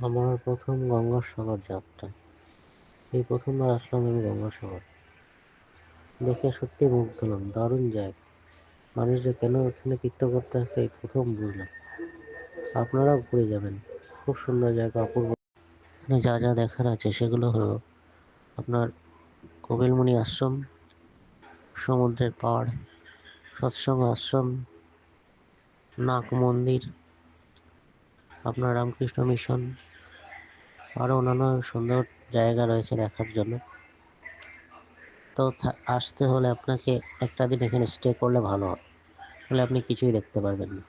আমার প্রথম গঙ্গাসাগর যাত্রা। এই প্রথমবার আসলাম আমি গঙ্গাসাগর। দেখে সত্যি মুগ্ধ হলাম, দারুণ জায়গা। মানুষ যে কেন এখানে তীর্থ করতে আসতো এই প্রথম বুঝলাম। আপনারাও ঘুরে যাবেন, খুব সুন্দর জায়গা, অপূর্ব। এখানে যা যা দেখার আছে সেগুলো হলো আপনার কপিলমুনি আশ্রম, সমুদ্রের পাড়, সৎসঙ্গ আশ্রম, নাগ মন্দির, আপনার রামকৃষ্ণ মিশন, আরও অন্যান্য সুন্দর জায়গা রয়েছে দেখার জন্য। তো আসতে হলে আপনাকে একটা দিন এখানে স্টে করলে ভালো হয়, তাহলে আপনি কিছুই দেখতে পারবেন না।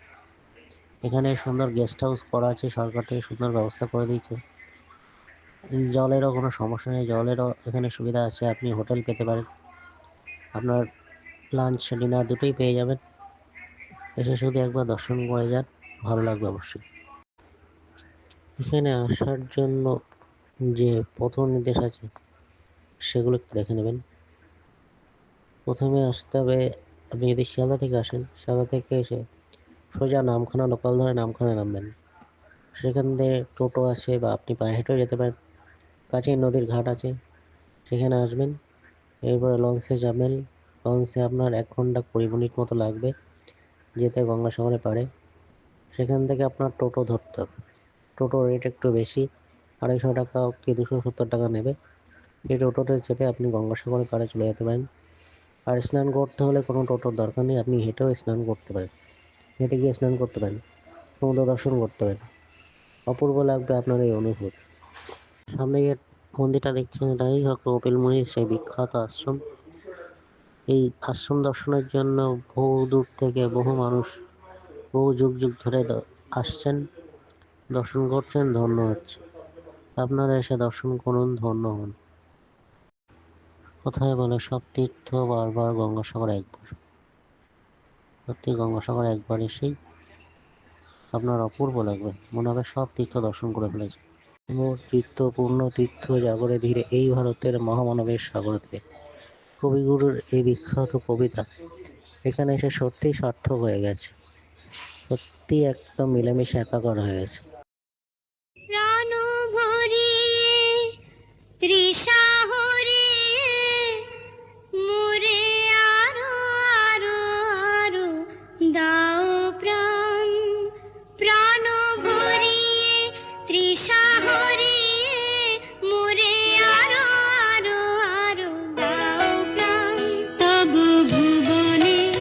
এখানে সুন্দর গেস্ট হাউস করা আছে, সরকার থেকে সুন্দর ব্যবস্থা করে দিয়েছে। জলেরও কোনো সমস্যা নেই, জলেরও এখানে সুবিধা আছে, আপনি হোটেল পেতে পারেন, আপনার লাঞ্চ ডিনার দুটোই পেয়ে যাবেন। এসে শুধু একবার দর্শন করে যান, ভালো লাগবে অবশ্যই। এখানে আসার জন্য যে পথ নির্দেশ আছে সেগুলো একটু দেখে নেবেন। প্রথমে আসতে হবে, আপনি যদি শিয়ালদা থেকে আসেন, শিয়ালদা থেকে এসে সোজা নামখানা লোকাল ধরে নামখানা নামবেন। সেখান থেকে টোটো আছে বা আপনি পায়ে হেঁটেও যেতে পারেন। কাছেই নদীর ঘাট আছে, সেখানে আসবেন। এরপরে লঞ্চে যাবেন। লঞ্চে আপনার 1 ঘন্টা 20 মিনিট মতো লাগবে যেতে গঙ্গাসাগরের পাড়ে। সেখান থেকে আপনার টোটো ধরতে হবে। টোটোর রেট একটু বেশি, 250 টাকা কি 270 টাকা নেবে। এই টোটোতে চেপে আপনি গঙ্গাসাগরের পাড়ে চলে যেতে পারেন। আর স্নান করতে হলে কোনো টোটোর দরকার নেই, আপনি হেঁটেও স্নান করতে পারেন, হেঁটে গিয়ে স্নান করতে পারেন, সমুদ্র দর্শন করতে পারেন। অপূর্ব লাগবে আপনার এই অনুভূতি। সামনে যে মন্দিরটা দেখছেন এটাই কপিলমুনির সেই বিখ্যাত আশ্রম। এই আশ্রম দর্শনের জন্য বহু দূর থেকে বহু মানুষ বহু যুগ যুগ ধরে আসছেন, দর্শন করছেন, ধন্য হচ্ছে। আপনারা এসে দর্শন করুন, ধন্য হন। কোথায় বলে সব তীর্থ বারবার, গঙ্গাসাগর একবার। সত্যি গঙ্গাসাগর একবার এসেই আপনার অপূর্ব লাগবে, মনে হবে সব তীর্থ দর্শন করে ফেলেছে। মোর তীর্থ পূর্ণ তীর্থ জাগরে ধীরে, এই ভারতের মহামানবের সাগর তীরে। কবিগুরুর এই বিখ্যাত কবিতা এখানে এসে সত্যিই সার্থক হয়ে গেছে। সত্যি একদম মিলেমিশে একাকার হয়ে গেছে। প্রাণ ভরিয়ে তৃষা